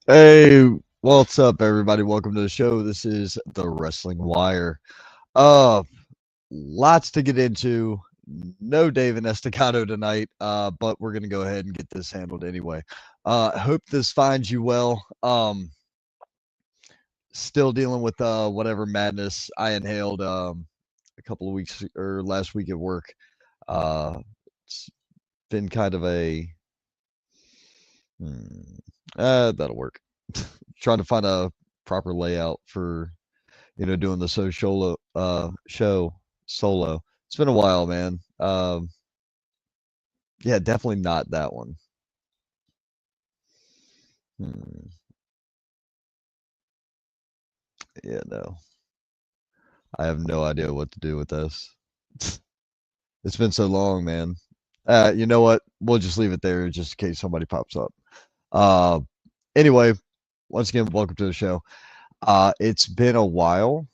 Hey, what's up, everybody? Welcome to the show. This is the Wrestling Wire. Uh, Lots to get into. No David Estacado tonight, but we're gonna go ahead and get this handled anyway. Hope this finds you well. Still dealing with whatever madness I inhaled a couple of weeks or last week at work. It's been kind of a hmm, that'll work. Trying to find a proper layout for doing the show solo. It's been a while, man. Yeah, definitely not that one. Hmm. Yeah, no. I have no idea what to do with this. It's been so long, man. You know what? We'll just leave it there just in case somebody pops up. Uh, anyway, once again, welcome to the show. It's been a while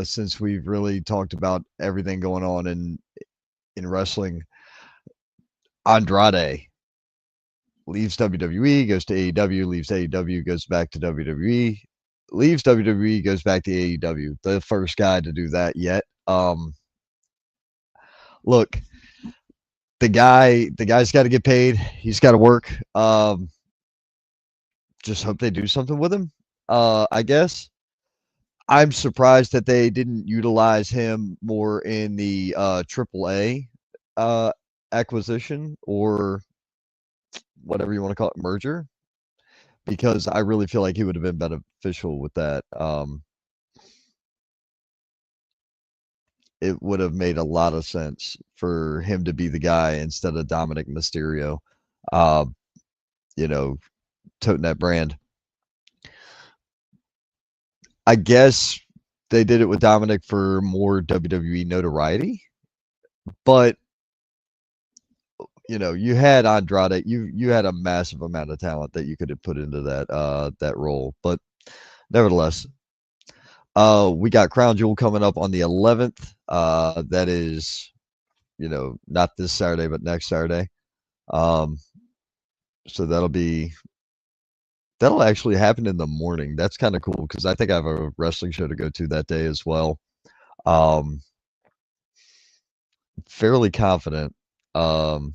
since we've really talked about everything going on in wrestling. Andrade leaves WWE, goes to AEW, leaves AEW, goes back to WWE, leaves WWE, goes back to AEW. The first guy to do that yet. Look, the guy's got to get paid. He's got to work. Just hope they do something with him. I guess. I'm surprised that they didn't utilize him more in the AAA uh, acquisition or whatever you want to call it, merger, because I really feel like he would have been beneficial with that. It would have made a lot of sense for him to be the guy instead of Dominic Mysterio. Uh, you know, toting that brand. I guess they did it with Dominic for more WWE notoriety, but you had Andrade, you had a massive amount of talent that you could have put into that role. But nevertheless, we got Crown Jewel coming up on the 11th. That is, not this Saturday, but next Saturday. Um, so that'll actually happen in the morning. That's kind of cool because I think I have a wrestling show to go to that day as well. Um, Fairly confident. Um,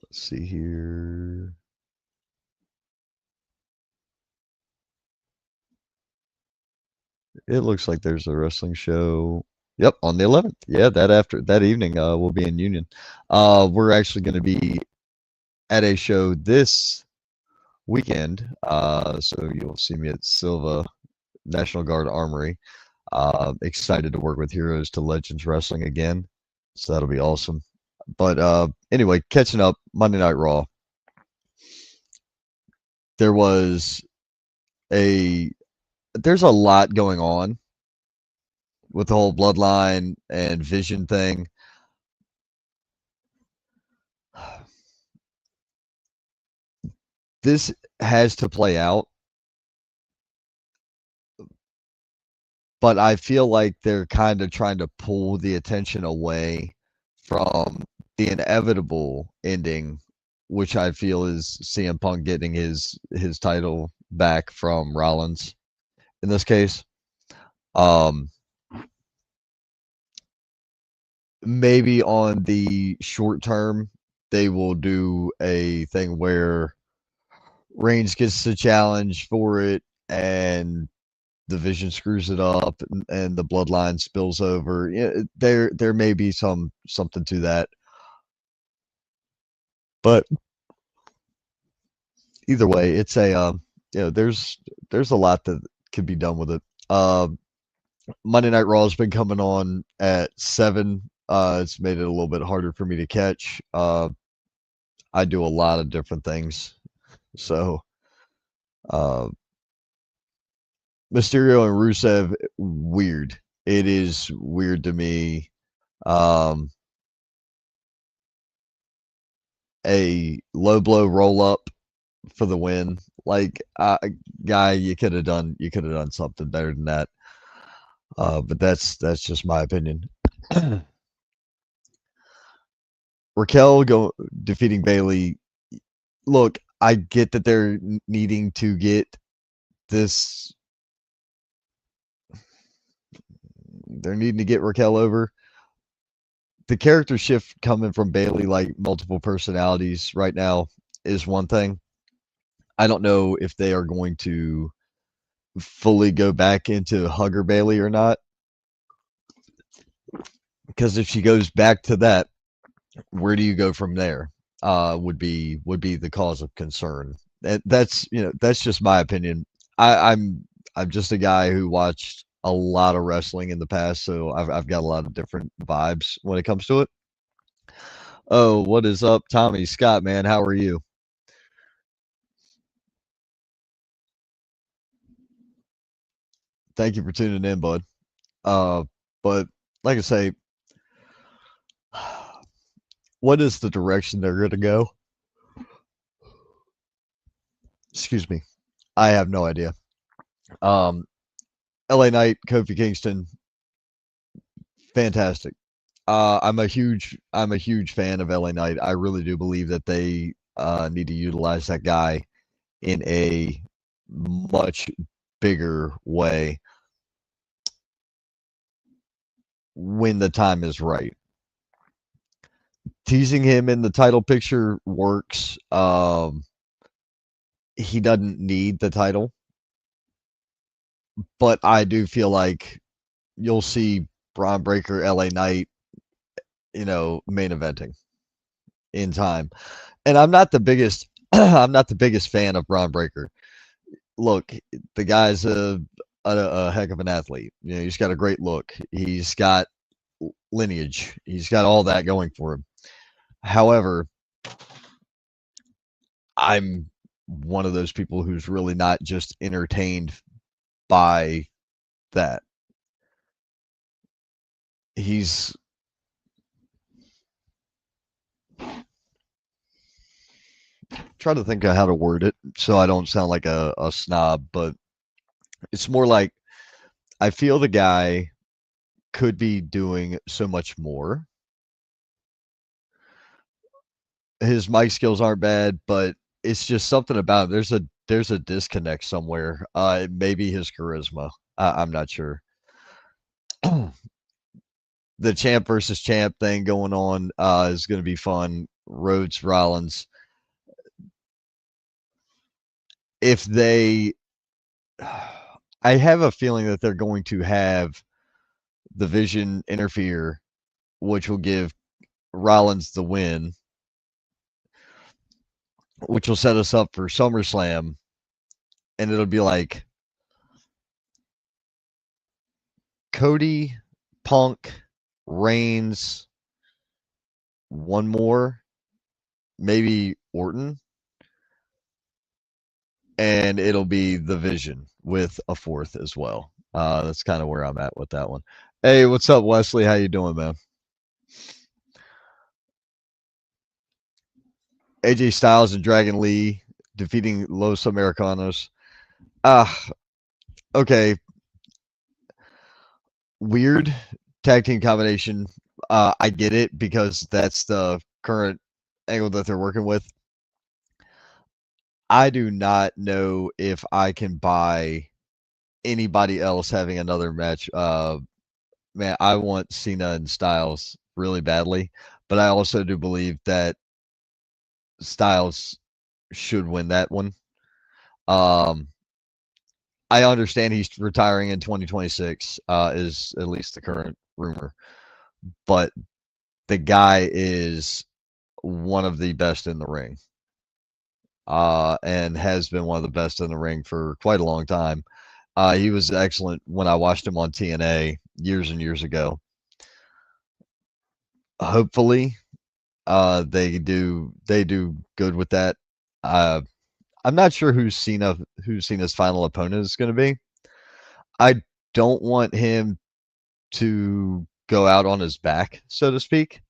let's see here. It looks like there's a wrestling show. Yep, on the 11th. Yeah, that evening, we'll be in Union. We're actually going to be at a show this weekend. So you'll see me at Silva National Guard Armory. Excited to work with Heroes to Legends Wrestling again. So that'll be awesome. But anyway, catching up, Monday Night Raw. There was a there's a lot going on with the whole bloodline and vision thing. This has to play out, but I feel like they're kind of trying to pull the attention away from the inevitable ending, which I feel is CM Punk getting his title back from Rollins in this case. Um, Maybe on the short term, they will do a thing where Reigns gets the challenge for it and the Vision screws it up and the bloodline spills over. Yeah, there may be something to that. But either way, it's a there's a lot that could be done with it. Monday Night Raw has been coming on at 7. It's made it a little bit harder for me to catch. I do a lot of different things, so uh, Mysterio and Rusev, weird. It is weird to me. Um, a low blow roll up for the win. Like, guy, you could have done something better than that. But that's just my opinion. Raquel defeating Bailey. Look, I get that they're needing to get this. They're needing to get Raquel over. The character shift coming from Bailey, like multiple personalities right now, is one thing. I don't know if they are going to fully go back into Hugger Bailey or not. Because if she goes back to that, where do you go from there? Would be the cause of concern. That's just my opinion. I'm just a guy who watched a lot of wrestling in the past, so I've got a lot of different vibes when it comes to it. Oh, what is up, Tommy Scott, man? How are you? Thank you for tuning in, bud. But like I say, what is the direction they're going to go? Excuse me. I have no idea. Um, LA Knight, Kofi Kingston, fantastic. I'm a huge fan of LA Knight. I really do believe that they need to utilize that guy in a much bigger way when the time is right. Teasing him in the title picture works. He doesn't need the title, but I do feel like you'll see Braun Breaker, LA Knight, main eventing in time. And I'm not the biggest I'm not the biggest fan of Braun Breaker. Look, the guy's a heck of an athlete. He's got a great look. He's got lineage. He's got all that going for him. However, I'm one of those people who's really not just entertained by that. He's trying to think of how to word it so I don't sound like a snob, but it's more like I feel the guy could be doing so much more. His mic skills aren't bad, but it's just something about him. There's a disconnect somewhere. Maybe his charisma. I'm not sure. The champ versus champ thing going on is going to be fun. Rhodes Rollins. If they, I have a feeling that they're going to have the Vision interfere, which will give Rollins the win, which will set us up for SummerSlam, and it'll be like Cody, Punk, Reigns, one more, maybe Orton, and it'll be the Vision with a fourth as well. That's kind of where I'm at with that one. Hey, what's up, Wesley? How you doing, man? AJ Styles and Dragon Lee defeating Los Americanos. Ah, okay. Weird tag team combination. I get it because that's the current angle that they're working with. I do not know if I can buy anybody else having another match. Man, I want Cena and Styles really badly, but I also do believe that Styles should win that one. Um, I understand he's retiring in 2026, is at least the current rumor, but the guy is one of the best in the ring, and has been one of the best in the ring for quite a long time. He was excellent when I watched him on TNA years and years ago. Hopefully, they do good with that. Uh, I'm not sure who Cena's final opponent is going to be. I don't want him to go out on his back, so to speak.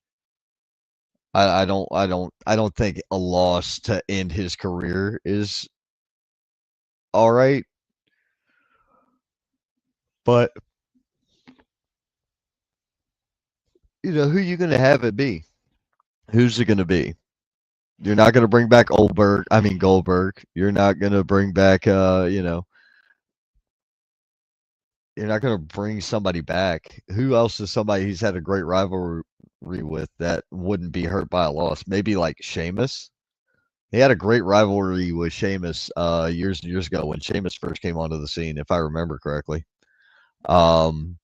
I don't think a loss to end his career is all right, but who you going to have it be? Who's it going to be? You're not going to bring back Goldberg. You're not going to bring back, you're not going to bring somebody back. Who else is somebody he's had a great rivalry with that wouldn't be hurt by a loss? Maybe like Sheamus. He had a great rivalry with Sheamus years and years ago when Sheamus first came onto the scene, if I remember correctly. Um,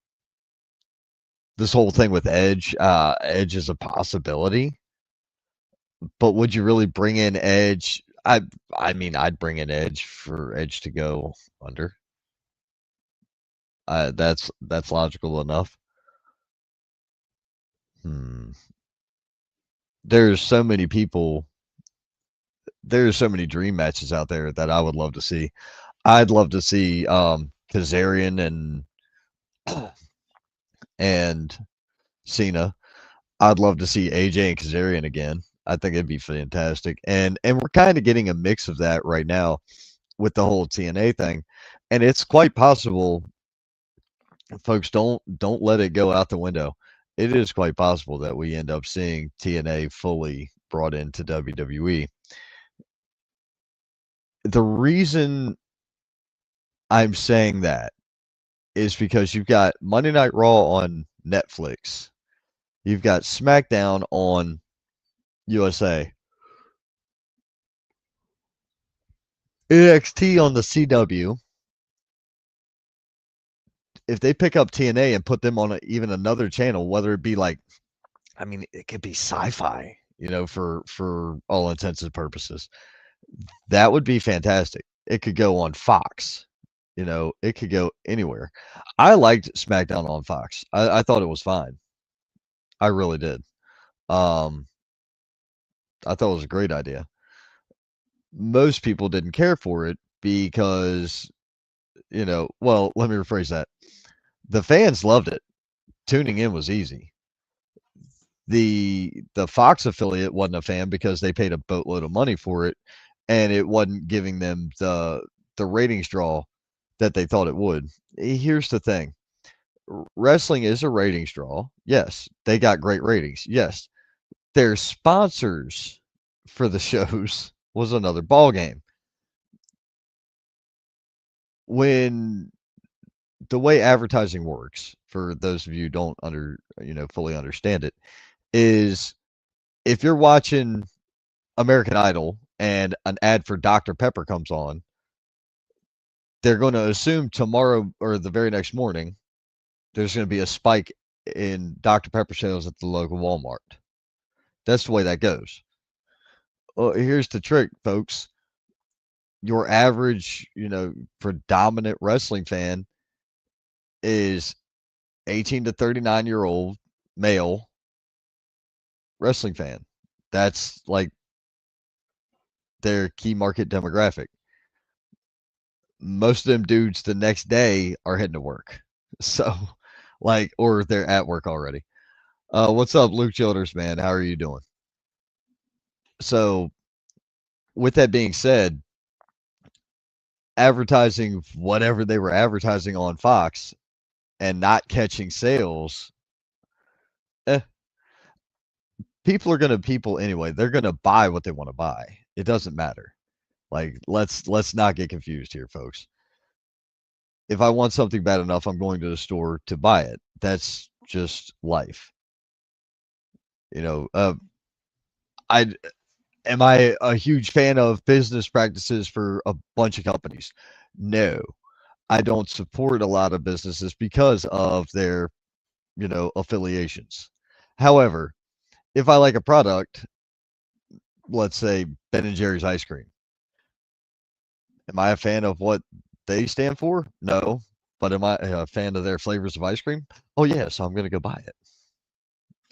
this whole thing with Edge, Edge is a possibility, but would you really bring in Edge? I mean, I'd bring in Edge for Edge to go under. That's logical enough. Hmm. There's so many people. There's so many dream matches out there that I would love to see. I'd love to see Kazarian and Cena. I'd love to see AJ and Kazarian again. I think it'd be fantastic. And we're kind of getting a mix of that right now with the whole TNA thing. And it's quite possible, folks, don't let it go out the window. It is quite possible that we end up seeing TNA fully brought into WWE. The reason I'm saying that is because you've got Monday Night Raw on Netflix. You've got SmackDown on USA. NXT on the CW. If they pick up TNA and put them on even another channel, whether it be like, I mean, it could be sci-fi, for all intents and purposes. That would be fantastic. It could go on Fox. It could go anywhere. I liked SmackDown on Fox. I thought it was fine. I really did. Um, I thought it was a great idea. Most people didn't care for it because, well, let me rephrase that. The fans loved it. Tuning in was easy. The Fox affiliate wasn't a fan because they paid a boatload of money for it, and it wasn't giving them the ratings draw that they thought it would. Here's the thing. Wrestling is a ratings draw. Yes, they got great ratings. Yes, their sponsors for the shows was another ball game. When the way advertising works, for those of you who don't fully understand it, is if you're watching American Idol and an ad for Dr. Pepper comes on, they're going to assume tomorrow or the very next morning there's going to be a spike in Dr. Pepper sales at the local Walmart. That's the way that goes. Well, here's the trick, folks. Your average, predominant wrestling fan is 18 to 39-year-old male wrestling fan. That's like their key market demographic. Most of them dudes the next day are heading to work. So, or they're at work already. What's up, Luke Childers, man? How are you doing? So, with that being said, advertising whatever they were advertising on Fox and not catching sales, eh, people are going to people anyway. They're going to buy what they want to buy. It doesn't matter. Like let's not get confused here, folks. If I want something bad enough, I'm going to the store to buy it. That's just life. You know, I am I a huge fan of business practices for a bunch of companies? No. I don't support a lot of businesses because of their, affiliations. However, if I like a product, let's say Ben and Jerry's ice cream, am I a fan of what they stand for? No. But am I a fan of their flavors of ice cream? Oh, yeah. So I'm going to go buy it.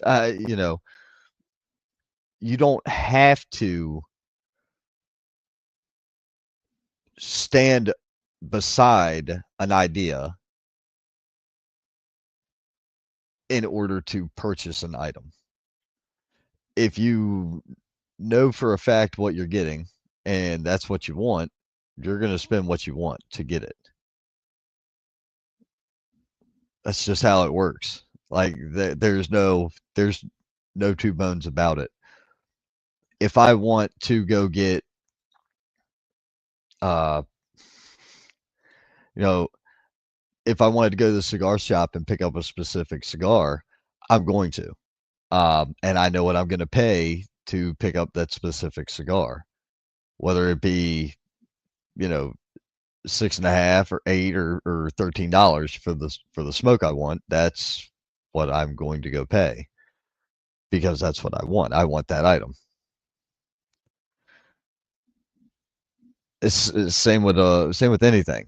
Uh, you know, you don't have to stand beside an idea in order to purchase an item. If you know for a fact what you're getting and that's what you want, you're going to spend what you want to get it. That's just how it works. Like there's no two bones about it. if I want to go get, uh, you know, if I wanted to go to the cigar shop and pick up a specific cigar, I'm going to. And I know what I'm going to pay to pick up that specific cigar, whether it be, you know, 6.5 or 8 or $13 for the smoke I want. That's what I'm going to go pay because that's what I want. I want that item. It's same with anything.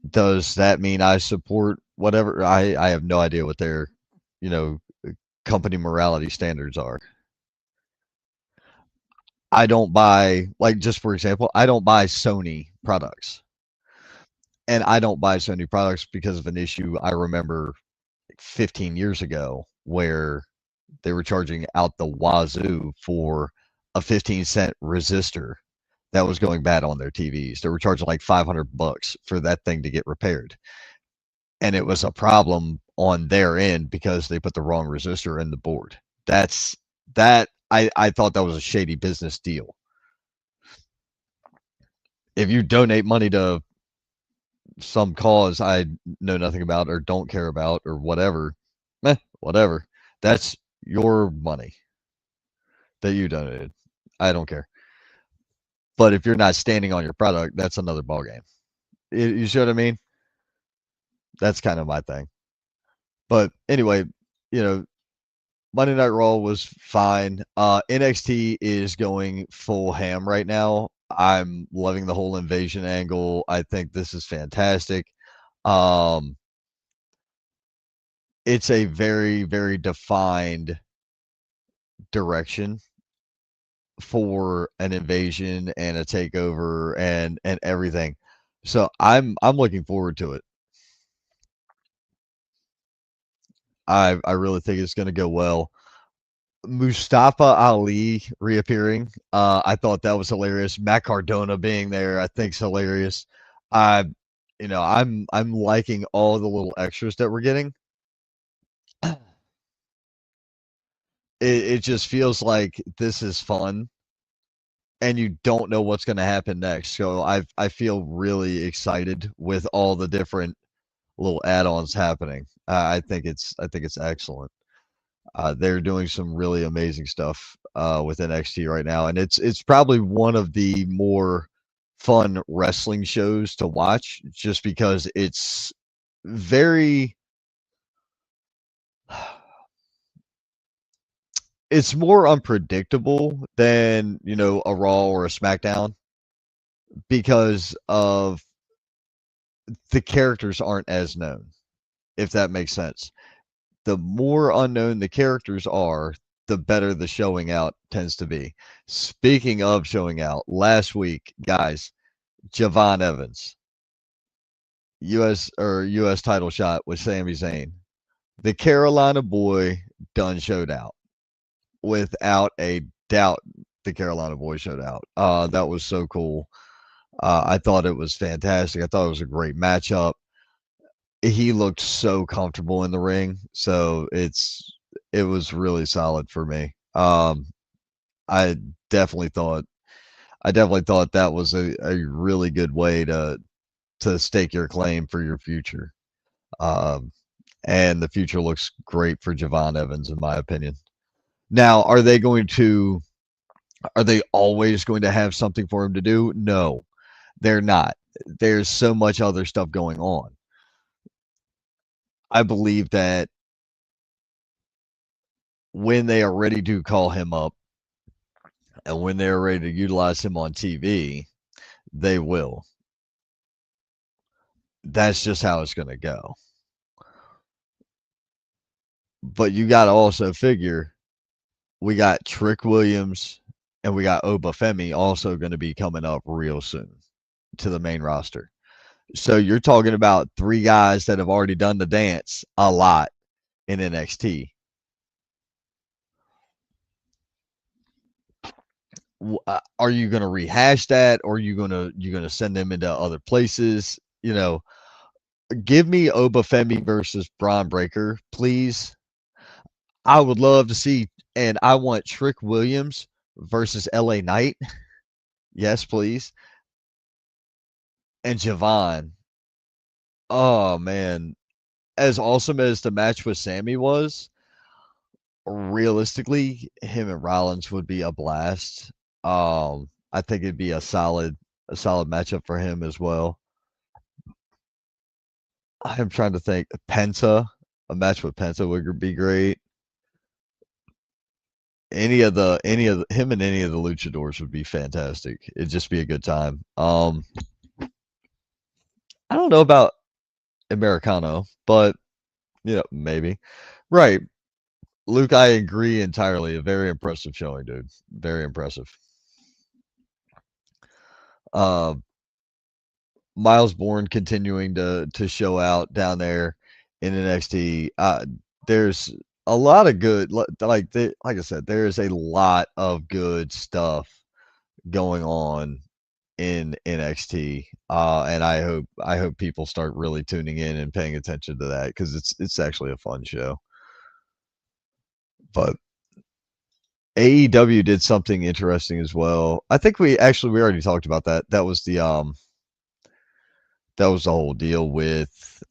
Does that mean I support whatever? I have no idea what their, you know, company morality standards are. I don't buy, like, just for example, I don't buy Sony products. And I don't buy Sony products because of an issue I remember 15 years ago where they were charging out the wazoo for a 15-cent resistor that was going bad on their TVs. They were charging like $500 for that thing to get repaired. And it was a problem on their end because they put the wrong resistor in the board. I thought that was a shady business deal. If you donate money to some cause I know nothing about or don't care about or whatever, whatever. That's your money that you donated. I don't care. But if you're not standing on your product, that's another ballgame. You see what I mean? That's kind of my thing. But anyway, you know, Monday Night Raw was fine. NXT is going full ham right now. I'm loving the whole invasion angle. I think this is fantastic. Um, it's a very, very defined direction for an invasion and a takeover and everything. So I'm looking forward to it. I really think it's going to go well. Mustafa Ali reappearing, I thought that was hilarious. Matt Cardona being there, I think's hilarious. I, I'm liking all the little extras that we're getting. It just feels like this is fun, and you don't know what's going to happen next. So I feel really excited with all the different little add-ons happening. I think it's excellent. They're doing some really amazing stuff with NXT right now, and it's probably one of the more fun wrestling shows to watch, just because it's very. It's more unpredictable than a Raw or a SmackDown because of the characters aren't as known, if that makes sense. The more unknown the characters are, the better the showing out tends to be. Speaking of showing out, last week, guys, Javon Evans, US title shot with Sami Zayn. The Carolina boy done showed out. Without a doubt, the Carolina boy showed out. That was so cool. I thought it was fantastic. I thought it was a great matchup. He looked so comfortable in the ring, so it was really solid for me. I definitely thought that was a really good way to stake your claim for your future. And the future looks great for Javon Evans, in my opinion. Now, are they always going to have something for him to do? No, they're not. There's so much other stuff going on. I believe that when they are ready to call him up and when they're ready to utilize him on TV, they will. That's just how it's going to go. But you got to also figure we got Trick Williams and we got Obafemi also going to be coming up real soon to the main roster. So you're talking about three guys that have already done the dance a lot in NXT. Are you going to rehash that, or are you going to send them into other places? Give me Obafemi versus Braun Breaker, please. I would love to see and I want Trick Williams versus LA Knight. Yes, please. And Javon. Oh man. As awesome as the match with Sammy was, realistically, him and Rollins would be a blast. I think it'd be a solid matchup for him as well. I'm trying to think. A match with Penta would be great. Him and any of the luchadors would be fantastic. It'd just be a good time. I don't know about Americano, but maybe. Right. Luke, I agree entirely. A very impressive showing, dude. Very impressive. Uh, Miles Bourne continuing to show out down there in NXT. There's a lot of good, like I said, there's a lot of good stuff going on in NXT, and I hope people start really tuning in and paying attention to that because it's actually a fun show. But AEW did something interesting as well. I think we already talked about that. That was the whole deal with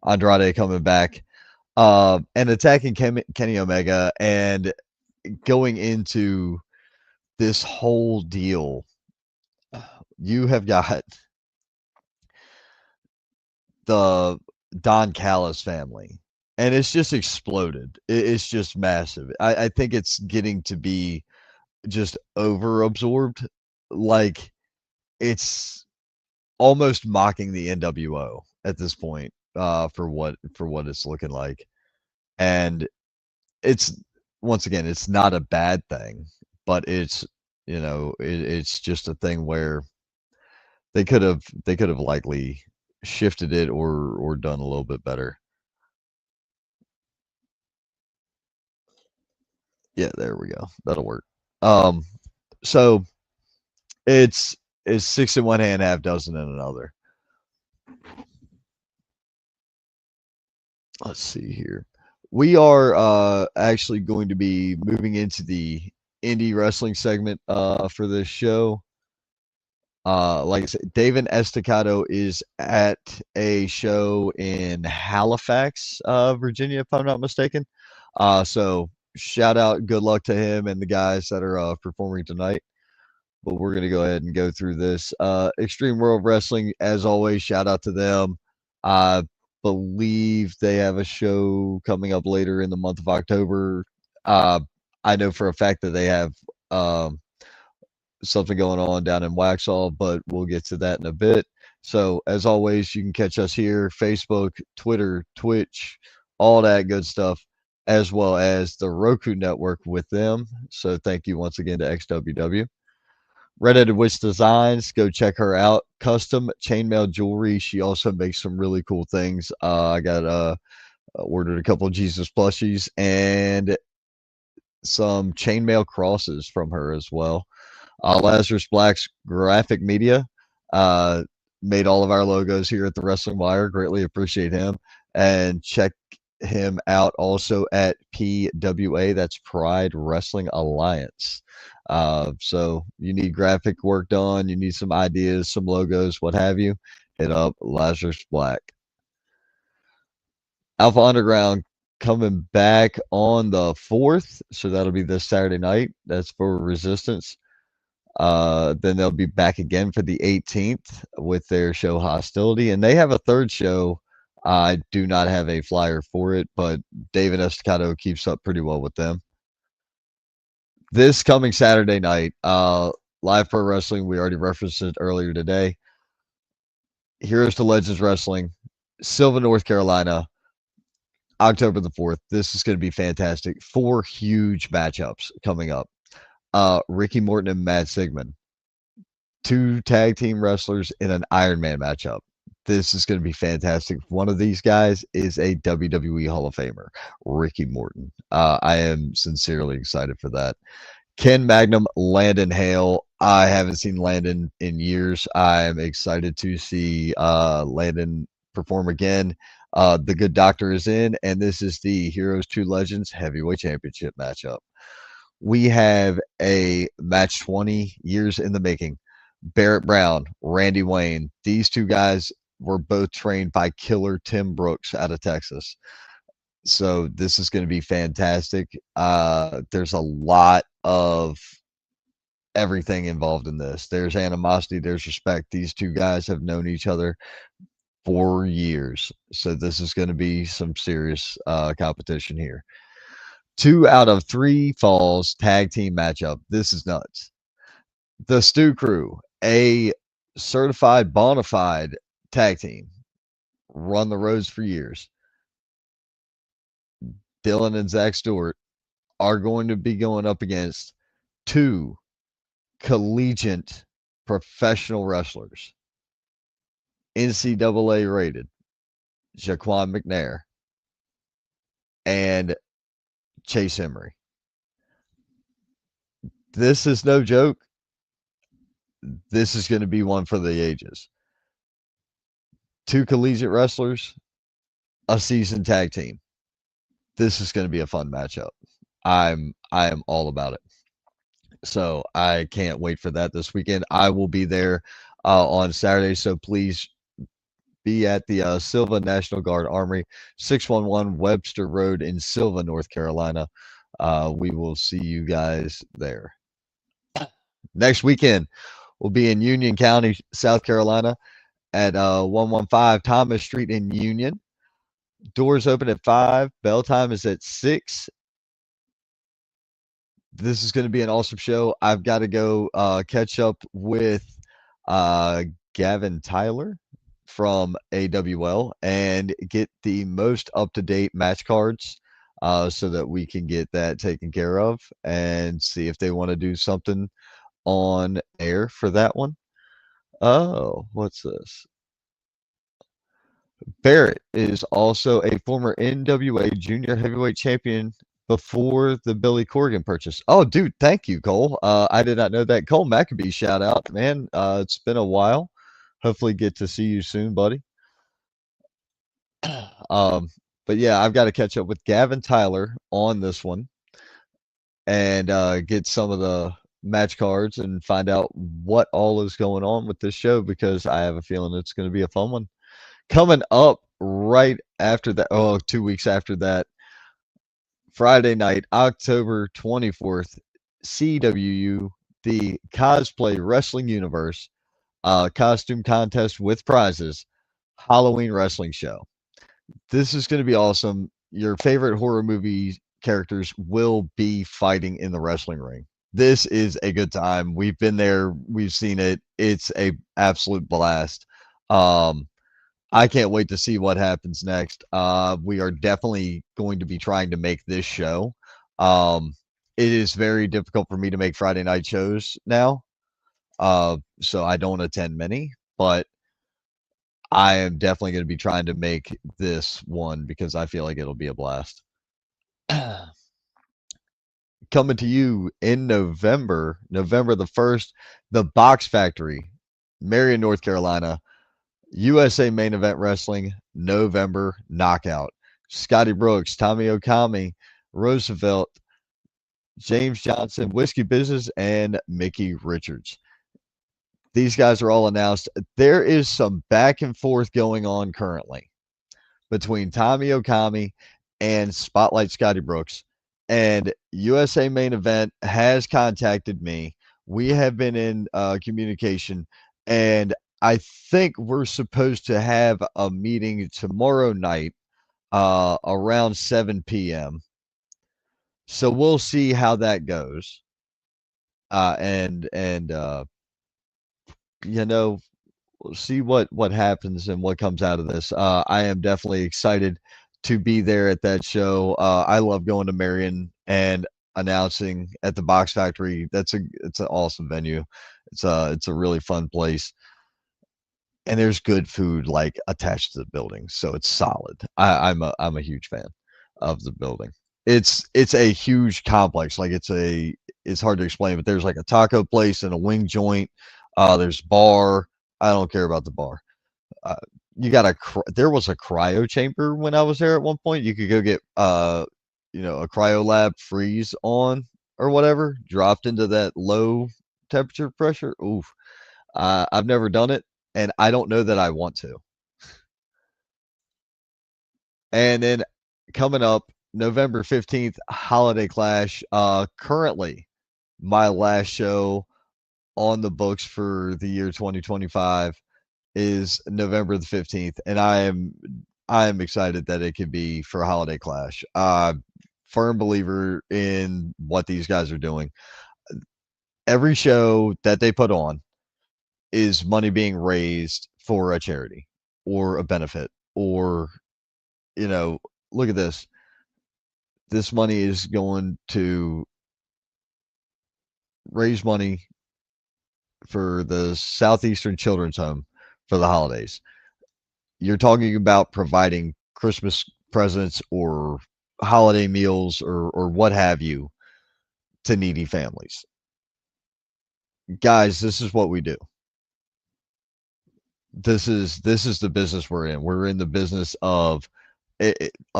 Andrade coming back and attacking Kenny Omega and going into this whole deal. You have got the Don Callis family, and it's just exploded. It's just massive. I think it's getting to be just over absorbed. Like it's almost mocking the NWO at this point, for what it's looking like. And it's once again, it's not a bad thing, but it's just a thing where they could have likely shifted it or done a little bit better. Yeah, there we go. That'll work. So it's six in one hand, half dozen in another. Let's see here. We are actually going to be moving into the indie wrestling segment for this show. Like I said, David Estacado is at a show in Halifax, Virginia, if I'm not mistaken. So shout out, good luck to him and the guys that are performing tonight. But we're going to go ahead and go through this. Extreme World Wrestling, as always, shout out to them. I believe they have a show coming up later in the month of October. I know for a fact that they have something going on down in Waxhaw, but we'll get to that in a bit. So, as always, you can catch us here, Facebook, Twitter, Twitch, all that good stuff, as well as the Roku network with them. So, thank you once again to XWW. Redheaded Witch Designs, go check her out. Custom chainmail jewelry. She also makes some really cool things. I got ordered a couple of Jesus plushies and some chainmail crosses from her as well. Lazarus Black's graphic media made all of our logos here at the Wrestling Wire. Greatly appreciate him. And check him out also at PWA. That's Pride Wrestling Alliance. So you need graphic work done, you need some ideas, some logos, what have you, hit up Lazarus Black. Alpha Underground coming back on the 4th, so that'll be this Saturday night. That's for Resistance. Then they'll be back again for the 18th with their show Hostility, and they have a third show. I do not have a flyer for it, but David Estacado keeps up pretty well with them. This coming Saturday night, Live Pro Wrestling, we already referenced it earlier today. Heroes to Legends Wrestling, Sylvan, North Carolina, October the 4th. This is going to be fantastic. 4 huge matchups coming up. Ricky Morton and Matt Sigmund, 2 tag team wrestlers in an Iron Man matchup. This is going to be fantastic. One of these guys is a WWE Hall of Famer, Ricky Morton. I am sincerely excited for that. Ken Magnum, Landon Hale. I haven't seen Landon in years. I'm excited to see Landon perform again. The Good Doctor is in, and this is the Heroes 2 Legends Heavyweight Championship matchup. We have a match 20 years in the making. Barrett Brown, Randy Wayne. These two guys were both trained by killer Tim Brooks out of Texas. So this is going to be fantastic. There's a lot of everything involved in this. There's animosity, there's respect. These two guys have known each other for years. So this is going to be some serious competition here. 2 out of 3 falls tag team matchup. This is nuts. The Stu Crew, a certified bona fide tag team, run the roads for years. Dylan and Zach Stewart are going to be going up against 2 collegiate professional wrestlers, NCAA rated, Jaquan McNair and Chase Emery. This is no joke. This is going to be one for the ages. 2 collegiate wrestlers, a seasoned tag team. This is going to be a fun matchup. I am all about it. So I can't wait for that this weekend. I will be there on Saturday, so please be at the Silva National Guard Armory, 611 Webster Road in Silva, North Carolina. We will see you guys there. Next weekend, we'll be in Union County, South Carolina at 115 Thomas Street in Union. Doors open at 5. Bell time is at 6. This is going to be an awesome show. I've got to go catch up with Gavin Tyler from AWL and get the most up-to-date match cards so that we can get that taken care of and see if they want to do something on air for that one. Oh, what's this? Barrett is also a former NWA junior heavyweight champion before the Billy Corgan purchase. Oh, dude, thank you, Cole. I did not know that. Cole Maccabee, shout out, man. It's been a while. Hopefully get to see you soon, buddy. But yeah, I've got to catch up with Gavin Tyler on this one and get some of the match cards and find out what all is going on with this show because I have a feeling it's going to be a fun one. Coming up right after that, 2 weeks after that, Friday night, October 24th, CWU, the Cosplay Wrestling Universe costume contest with prizes, Halloween wrestling show. This is going to be awesome. Your favorite horror movie characters will be fighting in the wrestling ring. This is a good time. We've been there. We've seen it. It's a absolute blast. I can't wait to see what happens next. We are definitely going to be trying to make this show. It is very difficult for me to make Friday night shows now. So I don't attend many, but I am definitely going to be trying to make this one because I feel like it'll be a blast. Coming to you in November the 1st, the Box Factory, Marion, North Carolina. USA Main Event Wrestling, November Knockout. Scotty Brooks, Tommy Okami, Roosevelt, James Johnson, Whiskey Business, and Mickey Richards. These guys are all announced. There is some back and forth going on currently between Tommy Okami and Spotlight Scotty Brooks. And USA Main Event has contacted me. We have been in communication, and I think we're supposed to have a meeting tomorrow night around 7 p.m. So we'll see how that goes. You know, we'll see what happens and what comes out of this. I am definitely excited to be there at that show. I love going to Marion and announcing at the Box Factory. It's an awesome venue. It's a really fun place. And there's good food like attached to the building, so it's solid. I'm a huge fan of the building. It's a huge complex. Like it's hard to explain, but there's like a taco place and a wing joint. There's bar. I don't care about the bar. you got there was a cryo chamber when I was there at one point. You could go get a cryo lab freeze on or whatever, dropped into that low temperature pressure. Oof. I've never done it, and I don't know that I want to. And then coming up November 15th, Holiday Clash. Currently my last show on the books for the year 2025 is November the 15th, and I am excited that it could be for Holiday Clash. Firm believer in what these guys are doing. Every show that they put on is money being raised for a charity or a benefit or, you know, look at this. This money is going to raise money for the Southeastern Children's Home for the holidays. You're talking about providing Christmas presents or holiday meals or what have you to needy families. Guys, this is what we do. This is the business we're in. We're in the business of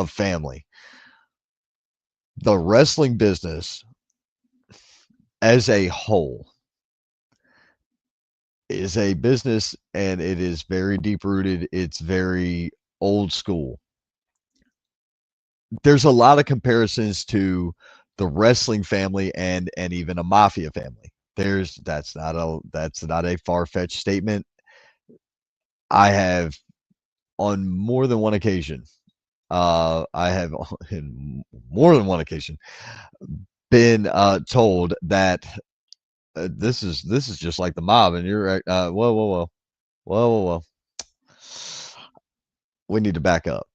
family. The wrestling business as a whole is a business, and it is very deep rooted. It's very old school. There's a lot of comparisons to the wrestling family and even a mafia family. That's not a far-fetched statement. I have on more than one occasion, I have in more than one occasion been told that this is just like the mob, and you're whoa, whoa, whoa, whoa, whoa, whoa. We need to back up.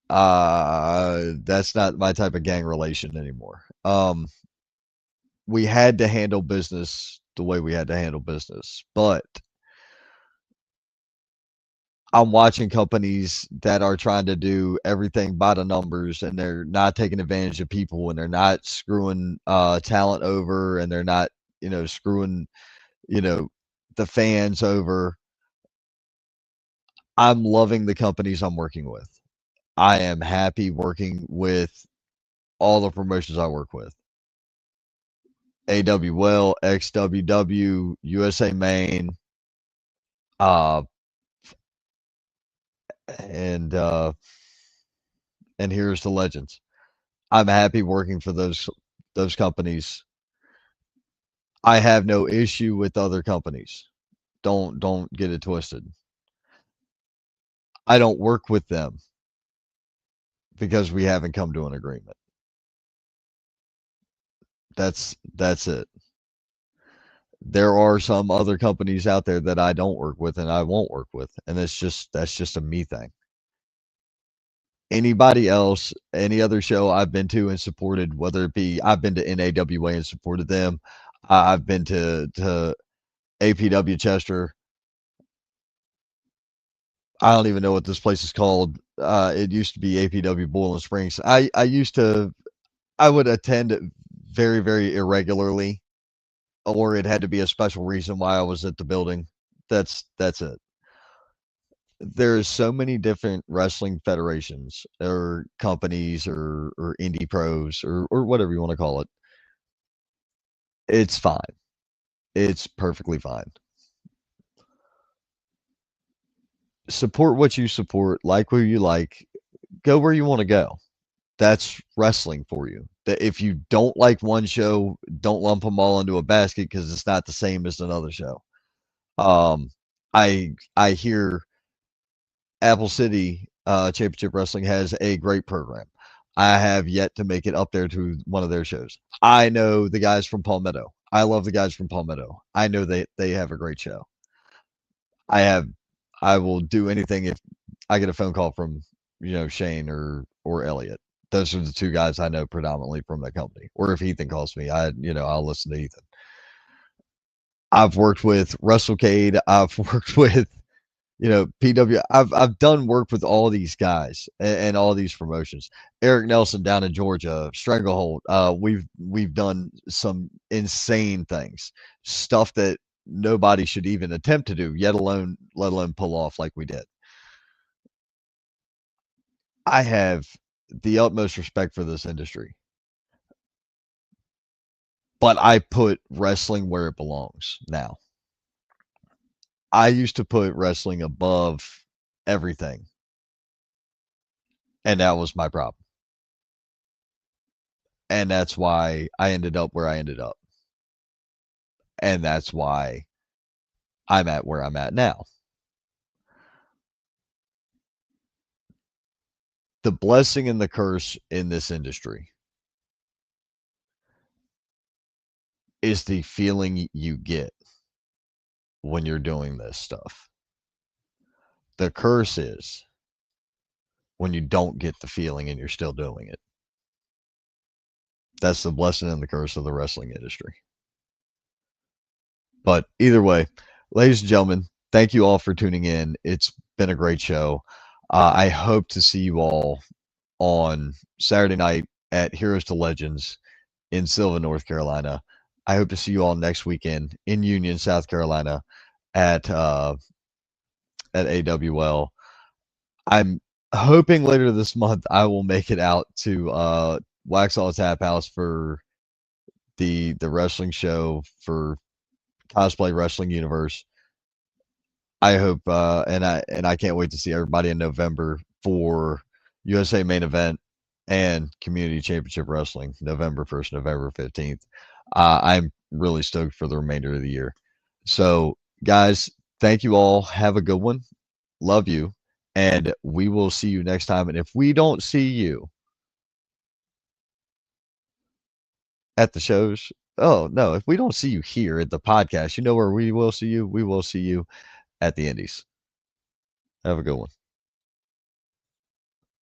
That's not my type of gang relation anymore. We had to handle business the way we had to handle business, but I'm watching companies that are trying to do everything by the numbers, and they're not taking advantage of people, and they're not screwing talent over, and they're not, screwing, you know, the fans over. I'm loving the companies I'm working with. I am happy working with all the promotions I work with. AWL, XWW, USA Main, uh, and here's the Legends. I'm happy working for those companies. I have no issue with other companies. Don't get it twisted. I don't work with them because we haven't come to an agreement. That's it. There are some other companies out there that I don't work with and I won't work with, and that's just a me thing. Anybody else, any other show I've been to and supported, whether it be I've been to NAWA and supported them, I've been to APW Chester. I don't even know what this place is called. It used to be APW Boiling Springs. I would attend very, very irregularly, or it had to be a special reason why I was at the building. That's it. There's so many different wrestling federations or companies or indie pros or whatever you want to call it. It's fine. It's perfectly fine. Support what you support, like who you like, go where you want to go. That's wrestling for you. That if you don't like one show, don't lump them all into a basket because it's not the same as another show. Um, I hear Apple City Championship Wrestling has a great program. I have yet to make it up there to one of their shows. I know the guys from Palmetto. I love the guys from Palmetto. I know they have a great show. I have I will do anything if I get a phone call from, Shane or Elliot. Those are the two guys I know predominantly from that company. Or if Ethan calls me, I'll listen to Ethan. I've worked with WrestleCade. I've worked with, PW. I've done work with all these guys and all these promotions. Eric Nelson down in Georgia, Stranglehold. We've done some insane things, stuff that nobody should even attempt to do, let alone pull off like we did. I have the utmost respect for this industry, but I put wrestling where it belongs now. I used to put wrestling above everything, and that was my problem. And that's why I ended up where I ended up. And that's why I'm at where I'm at now. The blessing and the curse in this industry is the feeling you get when you're doing this stuff. The curse is when you don't get the feeling and you're still doing it. That's the blessing and the curse of the wrestling industry. But either way, ladies and gentlemen, thank you all for tuning in. It's been a great show. I hope to see you all on Saturday night at Heroes to Legends in Sylvan, North Carolina. I hope to see you all next weekend in Union, South Carolina at AWL. I'm hoping later this month I will make it out to Waxhaw Tap House for the wrestling show for Cosplay Wrestling Universe. I hope and I can't wait to see everybody in November for USA Main Event and Community Championship Wrestling, November 1st, November 15th. I'm really stoked for the remainder of the year. So, guys, thank you all. Have a good one. Love you. And we will see you next time. And if we don't see you at the shows, oh, no, if we don't see you here at the podcast, you know where we will see you? We will see you at the Indies. Have a good one.